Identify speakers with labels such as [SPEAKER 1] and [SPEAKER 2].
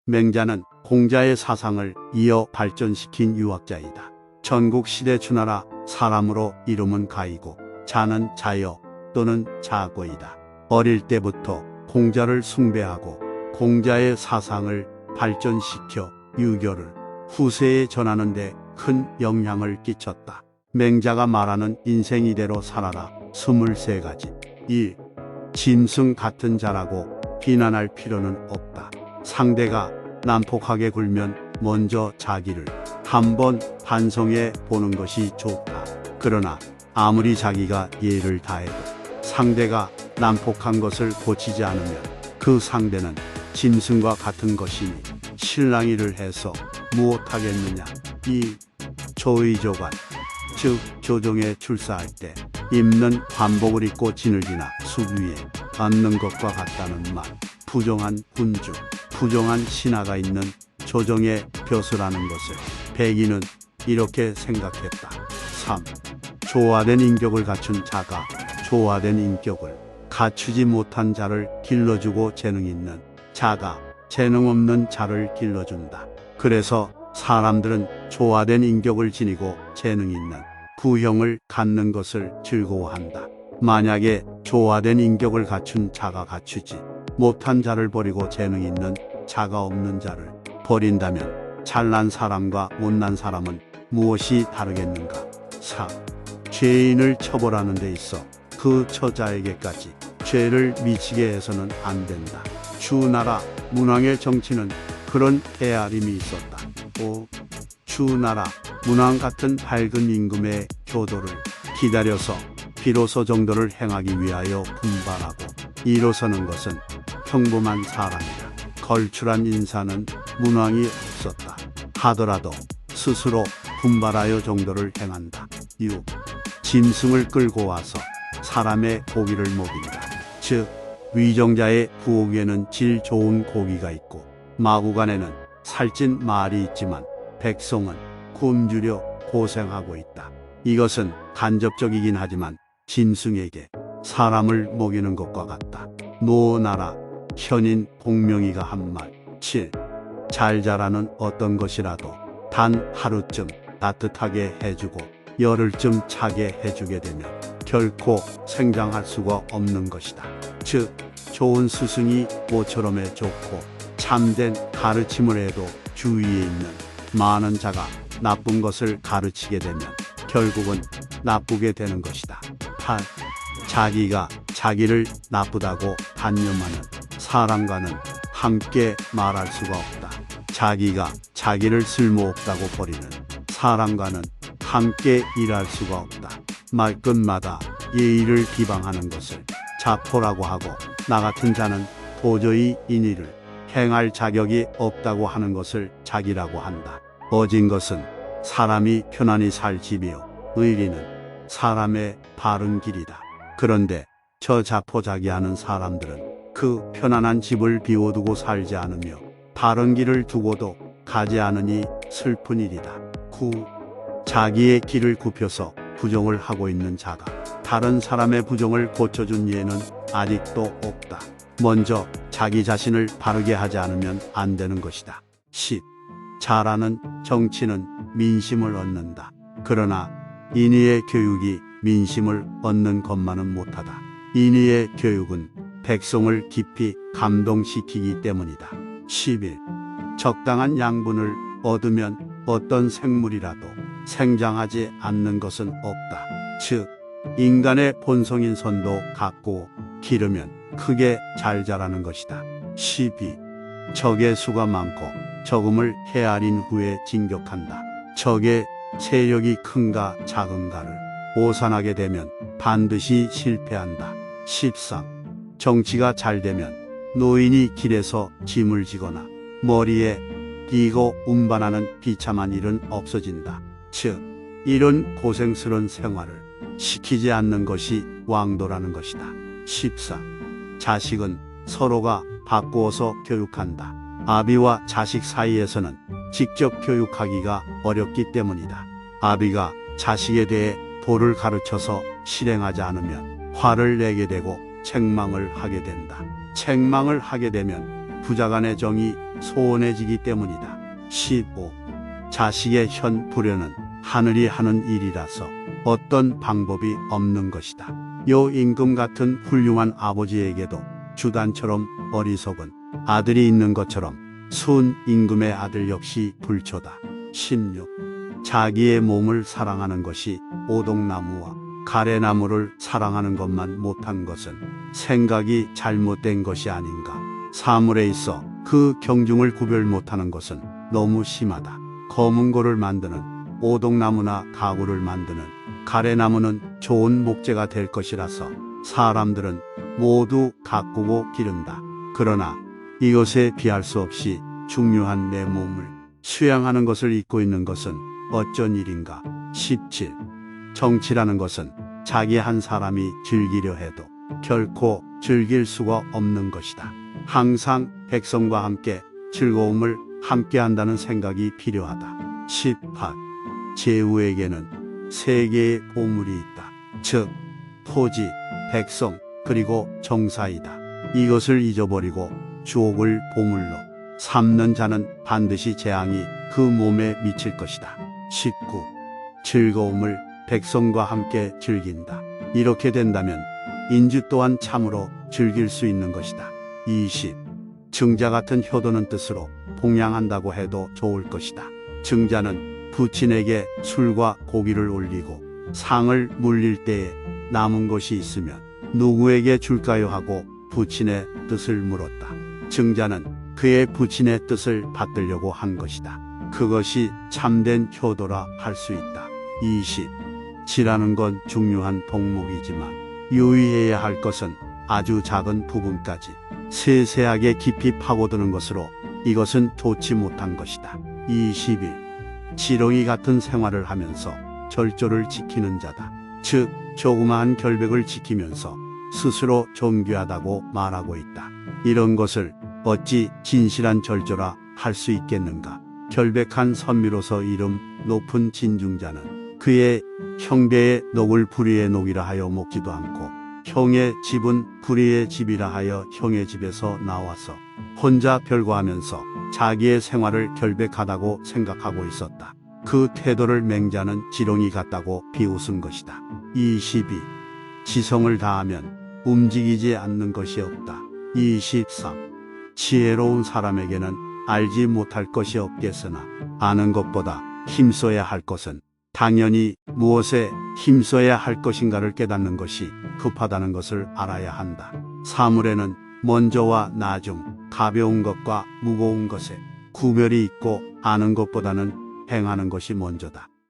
[SPEAKER 1] 맹자는 공자의 사상을 이어 발전시킨 유학자이다. 전국시대 주나라 사람으로 이름은 가이고 자는 자여 또는 자고이다. 어릴 때부터 공자를 숭배하고 공자의 사상을 발전시켜 유교를 후세에 전하는 데 큰 영향을 끼쳤다. 맹자가 말하는 인생 이대로 살아라 23가지. 1. 짐승 같은 자라고 비난할 필요는 없다. 상대가 난폭하게 굴면 먼저 자기를 한번 반성해 보는 것이 좋다. 그러나 아무리 자기가 예를 다해도 상대가 난폭한 것을 고치지 않으면 그 상대는 짐승과 같은 것이니 실랑이를 해서 무엇하겠느냐. 2. 조의조관, 즉 조정에 출사할 때 입는 관복을 입고 진흙이나 숲 위에 앉는 것과 같다는 말. 부정한 군주, 부정한 신하가 있는 조정의 벼슬하는 것을 백인은 이렇게 생각했다. 3. 조화된 인격을 갖춘 자가 조화된 인격을 갖추지 못한 자를 길러주고 재능 있는 자가 재능 없는 자를 길러준다. 그래서 사람들은 조화된 인격을 지니고 재능 있는 부형을 갖는 것을 즐거워한다. 만약에 조화된 인격을 갖춘 자가 갖추지 못한 자를 버리고 재능 있는 자가 없는 자를 버린다면 잘난 사람과 못난 사람은 무엇이 다르겠는가. 4. 죄인을 처벌하는 데 있어 그 처자에게까지 죄를 미치게 해서는 안 된다. 주나라 문왕의 정치는 그런 헤아림이 있었다. 5. 주나라 문왕 같은 밝은 임금의 교도를 기다려서 비로소 정도를 행하기 위하여 분발하고 일어서는 것은 평범한 사람이다. 걸출한 인사는 문왕이 없었다 하더라도 스스로 분발하여 정도를 행한다. 6. 짐승을 끌고 와서 사람의 고기를 먹인다. 즉 위정자의 부엌에는 질 좋은 고기가 있고 마구간에는 살찐 말이 있지만 백성은 굶주려 고생하고 있다. 이것은 간접적이긴 하지만 짐승에게 사람을 먹이는 것과 같다. 노나라 현인 공명이가 한 말. 7. 잘 자라는 어떤 것이라도 단 하루쯤 따뜻하게 해주고 열흘쯤 차게 해주게 되면 결코 생장할 수가 없는 것이다. 즉 좋은 스승이 모처럼에 좋고 참된 가르침을 해도 주위에 있는 많은 자가 나쁜 것을 가르치게 되면 결국은 나쁘게 되는 것이다. 8. 자기가 자기를 나쁘다고 단념하는 사람과는 함께 말할 수가 없다. 자기가 자기를 쓸모없다고 버리는 사람과는 함께 일할 수가 없다. 말끝마다 예의를 비방하는 것을 자포라고 하고 나 같은 자는 도저히 인의를 행할 자격이 없다고 하는 것을 자기라고 한다. 어진 것은 사람이 편안히 살 집이요 의리는 사람의 바른 길이다. 그런데 저 자포자기하는 사람들은 그 편안한 집을 비워두고 살지 않으며 바른 길을 두고도 가지 않으니 슬픈 일이다. 9. 자기의 길을 굽혀서 부정을 하고 있는 자가 다른 사람의 부정을 고쳐준 예는 아직도 없다. 먼저 자기 자신을 바르게 하지 않으면 안 되는 것이다. 10. 잘하는 정치는 민심을 얻는다. 그러나 인의의 교육이 민심을 얻는 것만은 못하다. 인의의 교육은 백성을 깊이 감동시키기 때문이다. 11. 적당한 양분을 얻으면 어떤 생물이라도 생장하지 않는 것은 없다. 즉 인간의 본성인 선도 갖고 기르면 크게 잘 자라는 것이다. 12. 적의 수가 많고 적음을 헤아린 후에 진격한다. 적의 세력이 큰가 작은가를 오산하게 되면 반드시 실패한다. 13. 정치가 잘 되면 노인이 길에서 짐을 지거나 머리에 띠고 운반하는 비참한 일은 없어진다. 즉 이런 고생스러운 생활을 시키지 않는 것이 왕도라는 것이다. 14. 자식은 서로가 바꾸어서 교육한다. 아비와 자식 사이에서는 직접 교육하기가 어렵기 때문이다. 아비가 자식에 대해 도를 가르쳐서 실행하지 않으면 화를 내게 되고 책망을 하게 된다. 책망을 하게 되면 부자간의 정이 소원해지기 때문이다. 15. 자식의 현 불효는 하늘이 하는 일이라서 어떤 방법이 없는 것이다. 요 임금 같은 훌륭한 아버지에게도 주단처럼 어리석은 아들이 있는 것처럼 순 임금의 아들 역시 불초다. 16. 자기의 몸을 사랑하는 것이 오동나무와 가래나무를 사랑하는 것만 못한 것은 생각이 잘못된 것이 아닌가. 사물에 있어 그 경중을 구별 못하는 것은 너무 심하다. 검은고를 만드는 오동나무나 가구를 만드는 가래나무는 좋은 목재가 될 것이라서 사람들은 모두 가꾸고 기른다. 그러나 이것에 비할 수 없이 중요한 내 몸을 수양하는 것을 잊고 있는 것은 어쩐 일인가. 17. 정치라는 것은 자기 한 사람이 즐기려 해도 결코 즐길 수가 없는 것이다. 항상 백성과 함께 즐거움을 함께 한다는 생각이 필요하다. 18. 제후에게는 세 개의 보물이 있다. 즉, 토지, 백성, 그리고 정사이다. 이것을 잊어버리고 주옥을 보물로 삼는 자는 반드시 재앙이 그 몸에 미칠 것이다. 19. 즐거움을 백성과 함께 즐긴다. 이렇게 된다면 인주 또한 참으로 즐길 수 있는 것이다. 20. 증자 같은 효도는 뜻으로 봉양한다고 해도 좋을 것이다. 증자는 부친에게 술과 고기를 올리고 상을 물릴 때에 남은 것이 있으면 누구에게 줄까요 하고 부친의 뜻을 물었다. 증자는 그의 부친의 뜻을 받들려고 한 것이다. 그것이 참된 효도라 할 수 있다. 20. 지라는 건 중요한 덕목이지만 유의해야 할 것은 아주 작은 부분까지 세세하게 깊이 파고드는 것으로 이것은 좋지 못한 것이다. 21. 지렁이 같은 생활을 하면서 절조를 지키는 자다. 즉, 조그마한 결백을 지키면서 스스로 존귀하다고 말하고 있다. 이런 것을 어찌 진실한 절조라 할 수 있겠는가. 결백한 선미로서 이름 높은 진중자는 그의 형배의 녹을 불의의 녹이라 하여 먹지도 않고 형의 집은 불의의 집이라 하여 형의 집에서 나와서 혼자 별거하면서 자기의 생활을 결백하다고 생각하고 있었다. 그 태도를 맹자는 지렁이 같다고 비웃은 것이다. 22. 지성을 다하면 움직이지 않는 것이 없다. 23. 지혜로운 사람에게는 알지 못할 것이 없겠으나 아는 것보다 힘써야 할 것은 당연히 무엇에 힘써야 할 것인가를 깨닫는 것이 급하다는 것을 알아야 한다. 사물에는 먼저와 나중, 가벼운 것과 무거운 것에 구별이 있고 아는 것보다는 행하는 것이 먼저다.